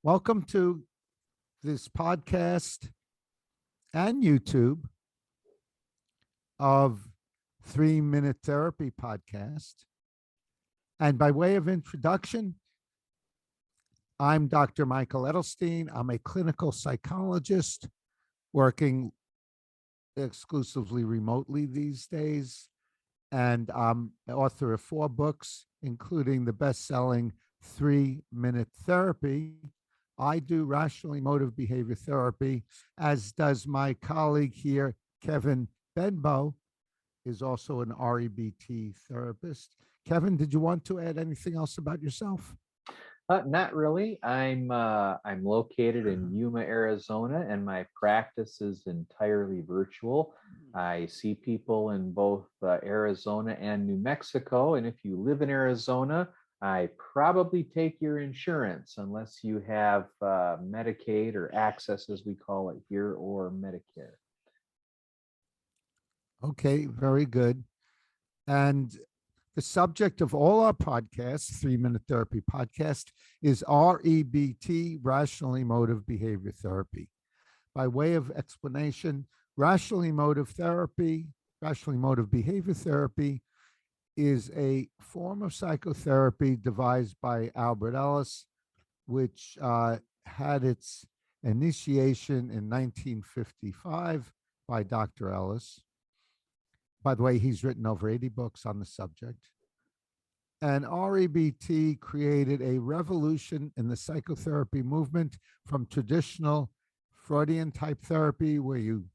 Welcome to this podcast and YouTube of 3 Minute Therapy Podcast. And by way of introduction, I'm Dr. Michael Edelstein. I'm a clinical psychologist working exclusively remotely these days. And I'm author of 4 books, including the best-selling 3 Minute Therapy. I do rational emotive behavior therapy, as does my colleague here, Kevin Benbow, is also an REBT therapist. Kevin, did you want to add anything else about yourself? Not really. I'm located in Yuma, Arizona, and my practice is entirely virtual. I see people in both Arizona and New Mexico, and if you live in Arizona, I probably take your insurance unless you have Medicaid or Access, as we call it here, or Medicare. Okay, very good. And the subject of all our podcasts, 3 Minute Therapy Podcast, is REBT, Rational Emotive Behavior Therapy. By way of explanation, rational emotive behavior therapy is a form of psychotherapy devised by Albert Ellis, which had its initiation in 1955 by Dr. Ellis. By the way, he's written over 80 books on the subject. And REBT created a revolution in the psychotherapy movement from traditional Freudian type therapy, where you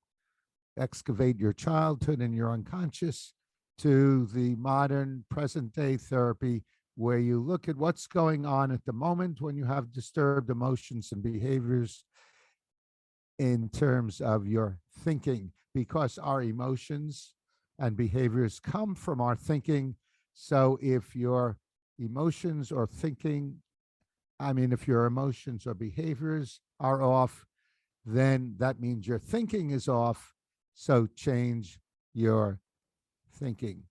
excavate your childhood and your unconscious, to the modern present day therapy, where you look at what's going on at the moment when you have disturbed emotions and behaviors in terms of your thinking, because our emotions and behaviors come from our thinking. So if your emotions or if your emotions or behaviors are off, then that means your thinking is off. So change your thinking.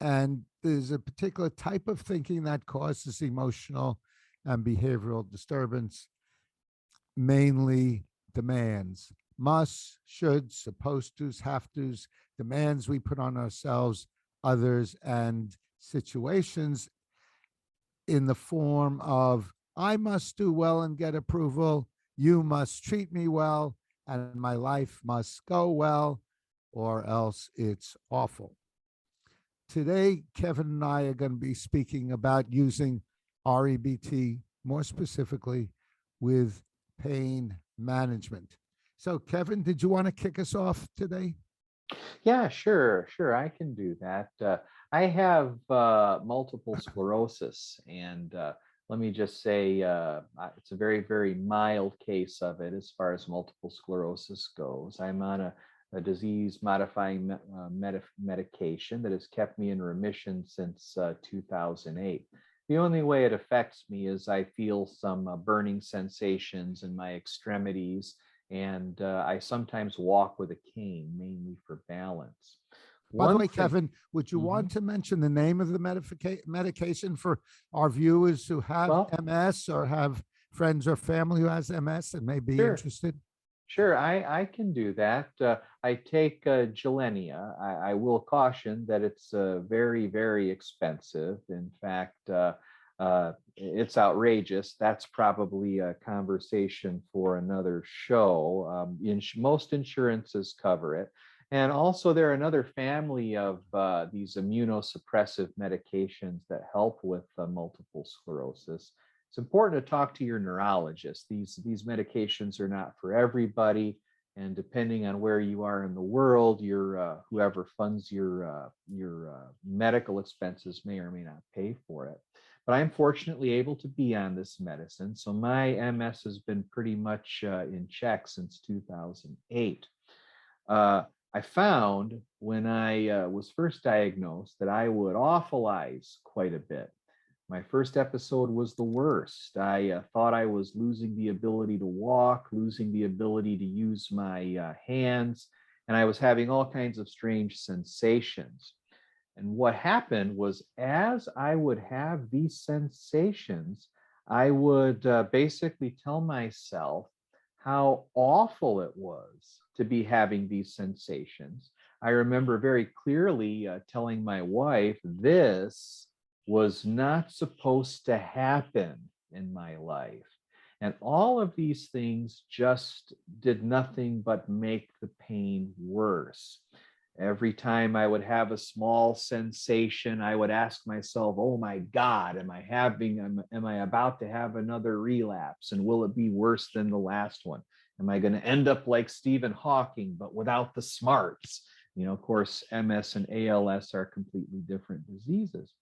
And there's a particular type of thinking that causes emotional and behavioral disturbance, mainly demands, must, should, supposed to's, have to's, demands we put on ourselves, others, and situations in the form of, I must do well and get approval, you must treat me well, and my life must go well, or else it's awful. Today, Kevin and I are going to be speaking about using REBT more specifically with pain management. So, Kevin, did you want to kick us off today? Yeah, sure. I can do that. I have multiple sclerosis, and let me just say it's a very, very mild case of it as far as multiple sclerosis goes. I'm on a disease-modifying medication that has kept me in remission since 2008. The only way it affects me is I feel some burning sensations in my extremities, and I sometimes walk with a cane, mainly for balance. By the One way, thing, Kevin, would you Mhm. want to mention the name of the medication for our viewers who have Well, MS or have friends or family who has MS and may be sure, interested? I can do that. I take Gilenia. I will caution that it's very, very expensive. In fact, it's outrageous. That's probably a conversation for another show. Most insurances cover it. And also, there are another family of these immunosuppressive medications that help with multiple sclerosis. It's important to talk to your neurologist. These medications are not for everybody, and depending on where you are in the world, your whoever funds your medical expenses may or may not pay for it. But I'm fortunately able to be on this medicine, so my MS has been pretty much in check since 2008. I found when I was first diagnosed that I would awfulize quite a bit. My first episode was the worst. I thought I was losing the ability to walk, losing the ability to use my hands, and I was having all kinds of strange sensations. And what happened was, as I would have these sensations, I would basically tell myself how awful it was to be having these sensations. I remember very clearly telling my wife, this was not supposed to happen in my life. And all of these things just did nothing but make the pain worse. Every time I would have a small sensation, I would ask myself, oh my God, am I about to have another relapse? And will it be worse than the last one? Am I going to end up like Stephen Hawking, but without the smarts? Of course, MS and ALS are completely different diseases.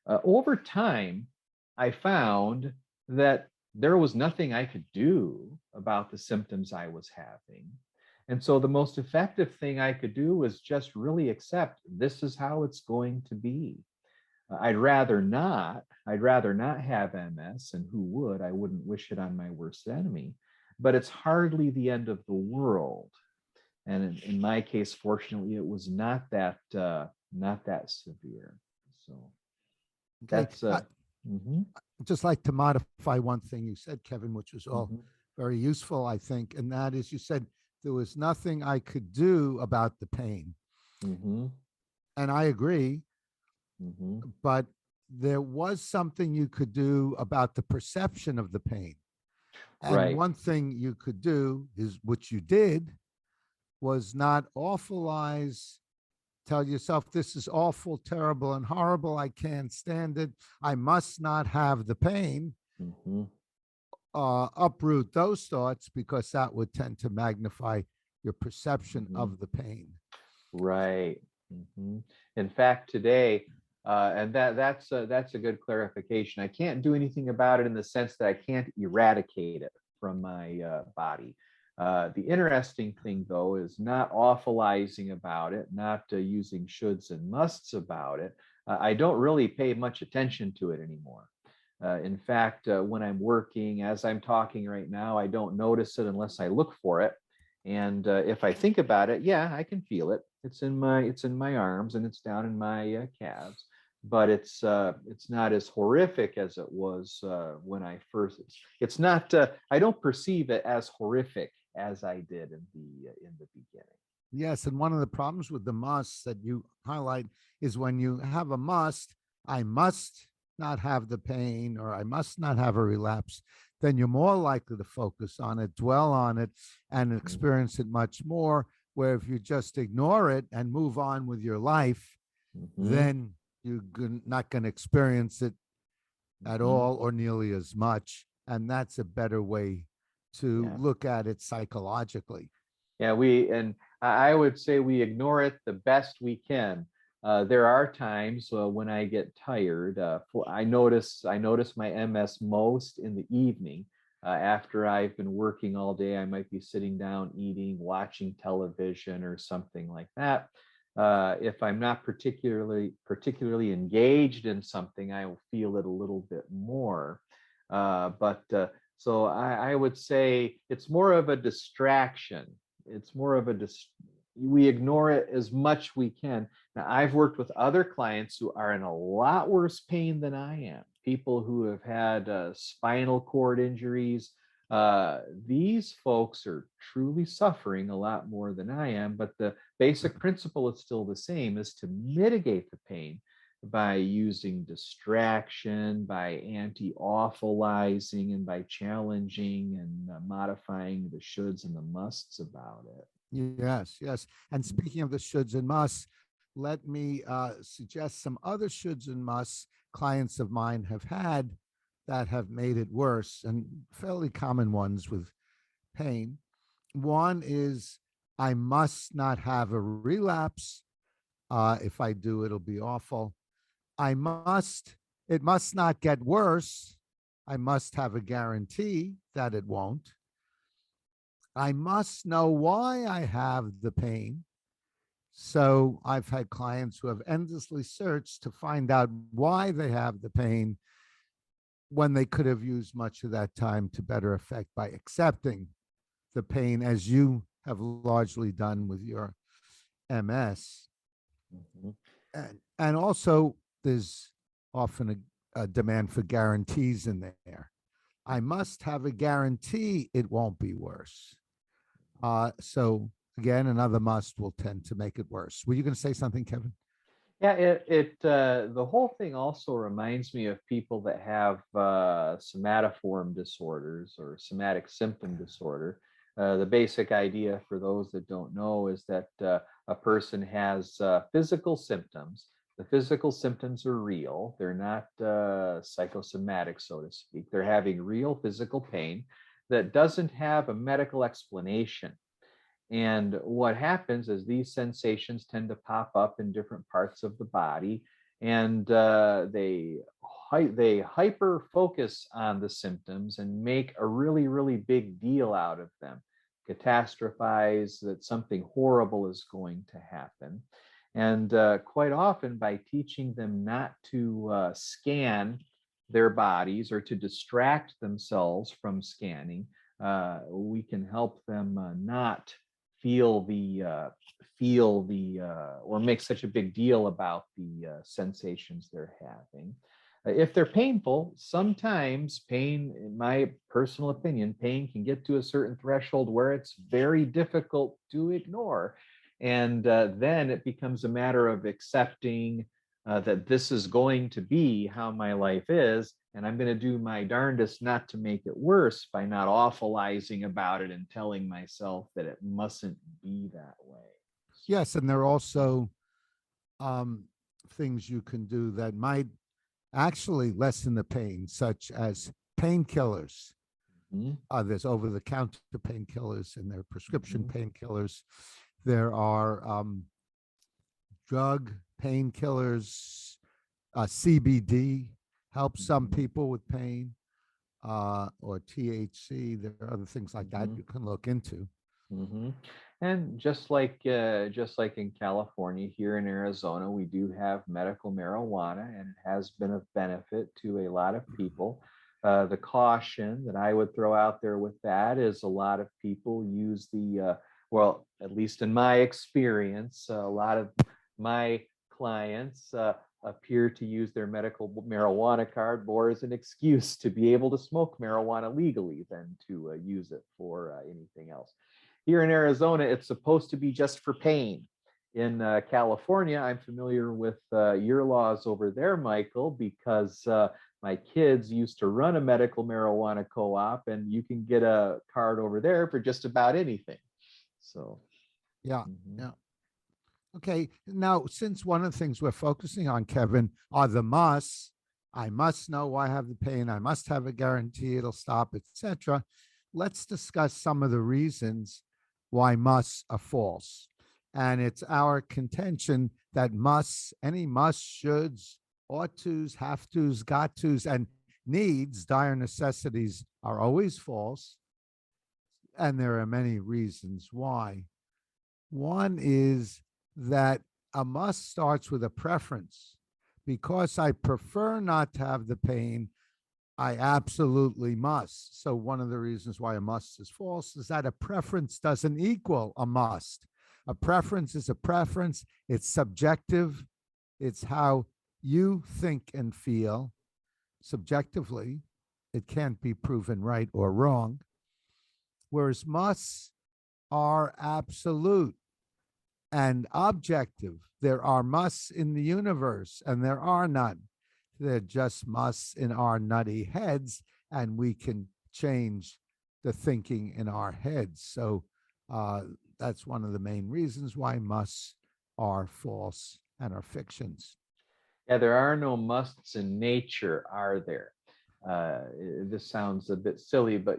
Over time, I found that there was nothing I could do about the symptoms I was having. And so the most effective thing I could do was just really accept this is how it's going to be. I'd rather not. I'd rather not have MS, and who would? I wouldn't wish it on my worst enemy. But it's hardly the end of the world. And in my case, fortunately, it was not that severe. So Okay. that's I'd just like to modify one thing you said, Kevin, which was all mhm, very useful, I think. And that is, you said there was nothing I could do about the pain. mhm, And I agree, mhm. but there was something you could do about the perception of the pain. And Right. one thing you could do is, which you did, was not awfulize, tell yourself, this is awful, terrible, and horrible. I can't stand it. I must not have the pain. Mhm. Uproot those thoughts, because that would tend to magnify your perception Mhm. of the pain. Right. Mhm. In fact, today, and that's a good clarification. I can't do anything about it in the sense that I can't eradicate it from my body. The interesting thing, though, is not awfulizing about it, not using shoulds and musts about it. I don't really pay much attention to it anymore. In fact, when I'm working, as I'm talking right now, I don't notice it unless I look for it. And if I think about it, yeah, I can feel it. It's in my arms and it's down in my calves, but it's not as horrific as it was when I first. It's not. I don't perceive it as horrific as I did in the beginning. Yes, and one of the problems with the musts that you highlight is when you have a must, I must not have the pain, or I must not have a relapse, then you're more likely to focus on it, dwell on it, and Mhm, experience it much more. Where if you just ignore it and move on with your life, mhm, then you're not going to experience it at mhm. all or nearly as much. And that's a better way to Yeah. look at it psychologically. Yeah, I would say we ignore it the best we can. There are times when I get tired. I notice my MS most in the evening. After I've been working all day, I might be sitting down eating, watching television, or something like that. If I'm not particularly engaged in something, I will feel it a little bit more. But so I would say it's more of a distraction. It's more of a we ignore it as much we can. Now, I've worked with other clients who are in a lot worse pain than I am. People who have had spinal cord injuries. These folks are truly suffering a lot more than I am, but the basic principle is still the same: is to mitigate the pain by using distraction, by anti-awfulizing, and by challenging and modifying the shoulds and the musts about it. Yes, yes. And Mhm. speaking of the shoulds and musts, let me suggest some other shoulds and musts clients of mine have had that have made it worse, and fairly common ones with pain. One is, I must not have a relapse. If I do, it'll be awful. It must not get worse. I must have a guarantee that it won't. I must know why I have the pain. So I've had clients who have endlessly searched to find out why they have the pain, when they could have used much of that time to better effect by accepting the pain, as you have largely done with your MS. Mhm. And also, there's often a demand for guarantees in there. I must have a guarantee it won't be worse. So again, another must will tend to make it worse. Were you going to say something, Kevin? Yeah, the whole thing also reminds me of people that have somatoform disorders or somatic symptom disorder. The basic idea for those that don't know is that a person has physical symptoms. The physical symptoms are real. They're not psychosomatic, so to speak. They're having real physical pain that doesn't have a medical explanation. And what happens is these sensations tend to pop up in different parts of the body, and they hyper focus on the symptoms and make a really really big deal out of them, catastrophize that something horrible is going to happen, and quite often by teaching them not to scan their bodies or to distract themselves from scanning, we can help them not feel the or make such a big deal about the sensations they're having. If they're painful, sometimes pain, in my personal opinion, pain can get to a certain threshold where it's very difficult to ignore. And then it becomes a matter of accepting that this is going to be how my life is. And I'm going to do my darndest not to make it worse by not awfulizing about it and telling myself that it mustn't be that way. Yes, and there are also um, things you can do that might actually lessen the pain, such as painkillers. Mhm, There's over-the-counter painkillers and there are prescription mhm, painkillers. There are drug painkillers. CBD helps some mhm, people with pain, or THC. There are other things like that mhm. you can look into. Hmm. And just like in California, here in Arizona, we do have medical marijuana, and it has been of benefit to a lot of people. The caution that I would throw out there with that is a lot of people use well, at least in my experience, a lot of my clients appear to use their medical marijuana card more as an excuse to be able to smoke marijuana legally than to use it for anything else. Here in Arizona, it's supposed to be just for pain. In California, I'm familiar with your laws over there, Michael, because my kids used to run a medical marijuana co-op, and you can get a card over there for just about anything. So, Yeah, mhm, yeah. Okay. Now, since one of the things we're focusing on, Kevin, are the musts, I must know I have the pain, I must have a guarantee it'll stop, etc. Let's discuss some of the reasons why musts are false. And it's our contention that musts, any musts, shoulds, ought tos, have tos, got tos, and needs, dire necessities, are always false. And there are many reasons why. One is that a must starts with a preference. Because I prefer not to have the pain, I absolutely must. So, one of the reasons why a must is false is that a preference doesn't equal a must. A preference is a preference, it's subjective, it's how you think and feel subjectively. It can't be proven right or wrong. Whereas musts are absolute and objective. There are musts in the universe, and there are none. They're just musts in our nutty heads, and we can change the thinking in our heads. So uh, that's one of the main reasons why musts are false and are fictions. yeah, there are no musts in nature, are there? This sounds a bit silly, but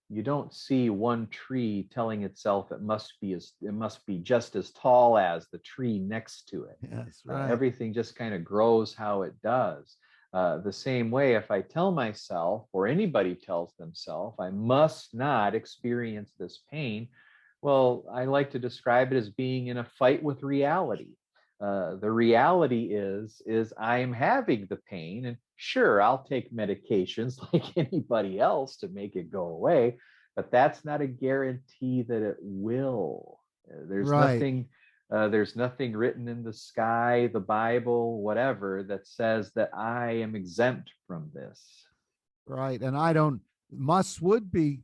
you don't see one tree telling itself it must be just as tall as the tree next to it. Yes, right. Everything just kind of grows how it does. The same way, if I tell myself, or anybody tells themselves, I must not experience this pain, well, I like to describe it as being in a fight with reality. The reality is I am having the pain, and sure, I'll take medications like anybody else to make it go away, but that's not a guarantee that it will. Right. There's nothing written in the sky, the Bible, whatever, that says that I am exempt from this. Right. And I don't Must would be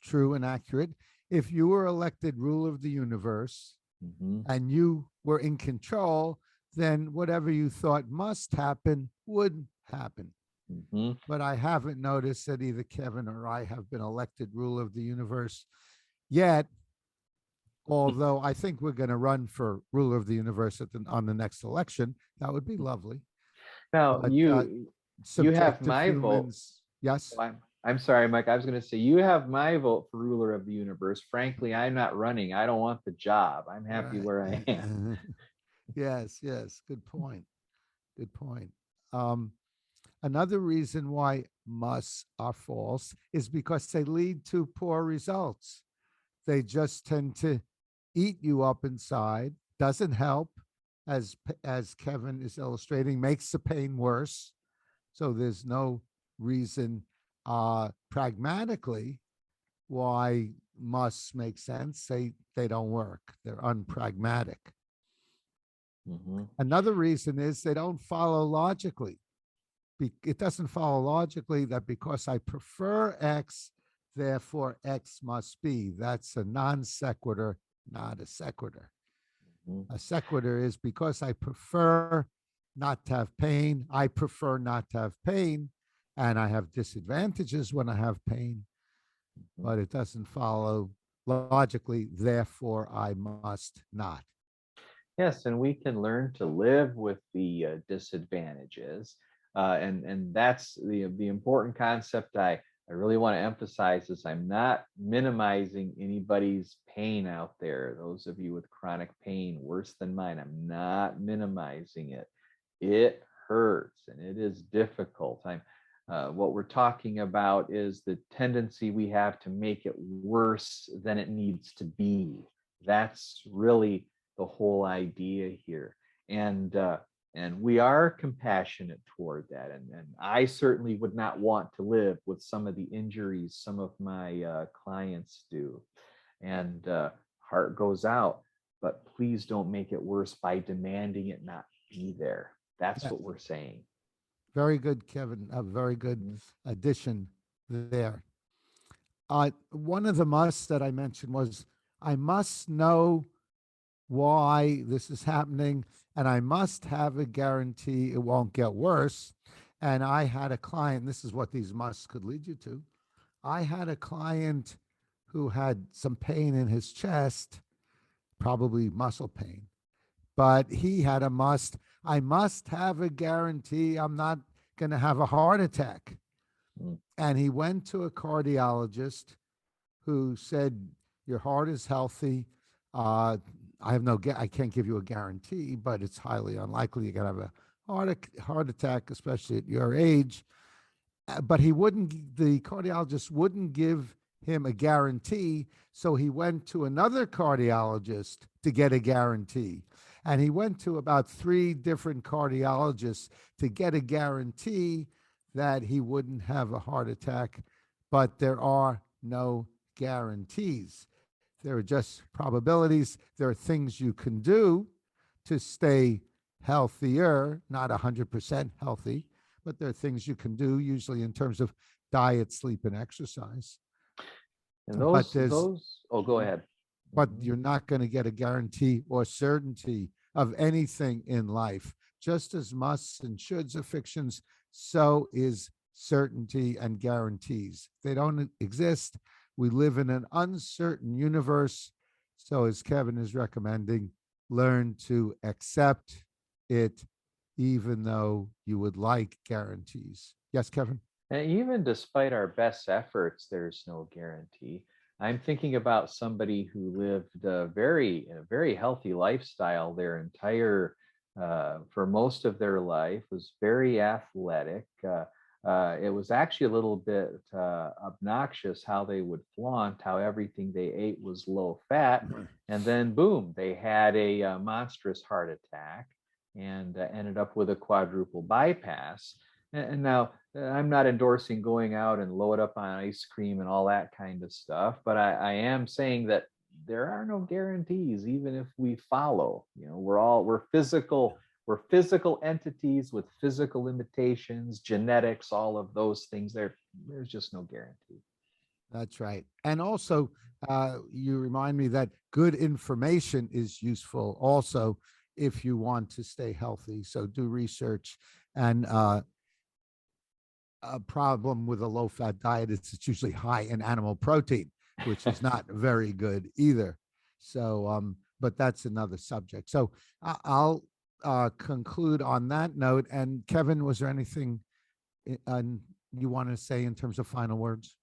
true and accurate if you were elected ruler of the universe Hmm. and you were in control, then whatever you thought must happen would happen. Hmm. But I haven't noticed that either Kevin or I have been elected ruler of the universe yet. Although I think we're going to run for ruler of the universe on the next election, that would be lovely. Now But you have subjective my vote. humans, yes, Oh, I'm sorry, Mike. I was going to say you have my vote for ruler of the universe. Frankly, I'm not running. I don't want the job. I'm happy right. where I am. Yes, yes, good point. Good point. Um, Another reason why musts are false is because they lead to poor results. They just tend to eat you up inside, doesn't help, as Kevin is illustrating, makes the pain worse. So there's no reason pragmatically why musts make sense. They don't work. They're unpragmatic. Hmm. Another reason is they don't follow logically. It doesn't follow logically that because I prefer X, therefore X must be. That's a non sequitur, not a sequitur. A sequitur is because I prefer not to have pain, I prefer not to have pain, and I have disadvantages when I have pain, Hmm. but it doesn't follow logically, therefore I must not. Yes, and we can learn to live with the disadvantages, and that's the important concept. I really want to emphasize is I'm not minimizing anybody's pain out there. Those of you with chronic pain, worse than mine, I'm not minimizing it. It hurts and it is difficult. What we're talking about is the tendency we have to make it worse than it needs to be. That's really the whole idea here. And we are compassionate toward that. And I certainly would not want to live with some of the injuries some of my clients do. And heart goes out, but please don't make it worse by demanding it not be there. That's Yeah, what we're saying. very good, Kevin. A very good Mhm. addition there. One of the musts that I mentioned was I must know why this is happening, and I must have a guarantee it won't get worse. And I had a client, this is what these musts could lead you to. I had a client who had some pain in his chest, probably muscle pain, but he had a must. I must have a guarantee I'm not going to have a heart attack. Mm. And he went to a cardiologist who said, "Your heart is healthy. Uh, I can't give you a guarantee, but it's highly unlikely you're going to have a heart attack, especially at your age." But he wouldn't, the cardiologist wouldn't give him a guarantee. So he went to another cardiologist to get a guarantee. And he went to about three different cardiologists to get a guarantee that he wouldn't have a heart attack. But there are no guarantees. There are just probabilities. There are things you can do to stay healthier, not 100% healthy, but there are things you can do, usually in terms of diet, sleep, and exercise. And But oh, go ahead. but Mhm. you're not going to get a guarantee or certainty of anything in life. Just as musts and shoulds are fictions, so is certainty and guarantees. They don't exist. We live in an uncertain universe. So, as Kevin is recommending, learn to accept it, even though you would like guarantees. Yes, Kevin? And even despite our best efforts, there's no guarantee. I'm thinking about somebody who lived a very healthy lifestyle their entire, for most of their life, was very athletic. It was actually a little bit obnoxious how they would flaunt how everything they ate was low fat. And then, boom, they had a monstrous heart attack and ended up with a quadruple bypass. And now I'm not endorsing going out and load up on ice cream and all that kind of stuff, but I am saying that there are no guarantees, even if we follow. We're physical. we're physical entities with physical limitations, genetics, all of those things. There's just no guarantee. That's right. And also, you remind me that good information is useful also if you want to stay healthy. So do research. And a problem with a low fat diet is it's usually high in animal protein, which is not very good either. So, but that's another subject. So I'll conclude on that note. And Kevin, was there anything you want to say in terms of final words?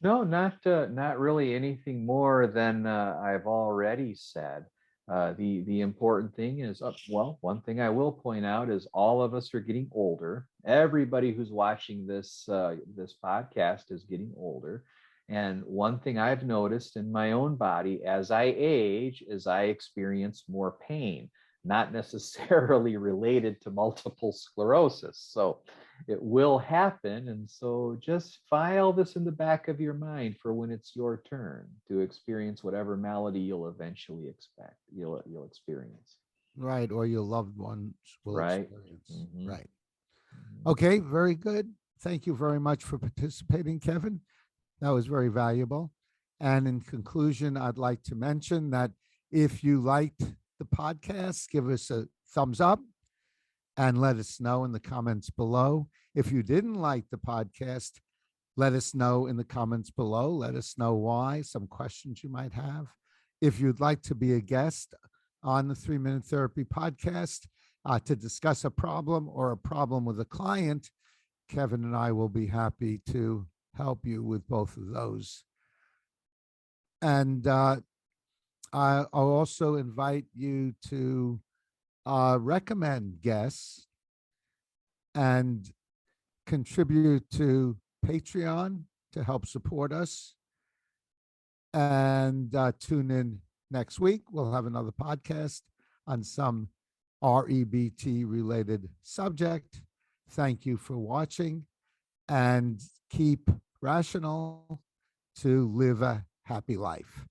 No, not really anything more than I've already said. The important thing is, well, one thing I will point out is all of us are getting older. Everybody who's watching this podcast is getting older. And one thing I've noticed in my own body as I age is I experience more pain, not necessarily related to multiple sclerosis. So it will happen. And so just file this in the back of your mind for when it's your turn to experience whatever malady you'll eventually you'll experience. Right. Or your loved ones will Right. experience. Mm-hmm. Right. Mm-hmm. Okay. Very good. Thank you very much for participating, Kevin. That was very valuable. And in conclusion, I'd like to mention that if you liked the podcast, give us a thumbs up and let us know in the comments below. If you didn't like the podcast, let us know in the comments below. Let us know why, some questions you might have. If you'd like to be a guest on the 3 Minute Therapy podcast to discuss a problem or a problem with a client, Kevin and I will be happy to help you with both of those. And I'll also invite you to recommend guests and contribute to Patreon to help support us. And tune in next week. We'll have another podcast on some REBT related subject. Thank you for watching and keep rational to live a happy life.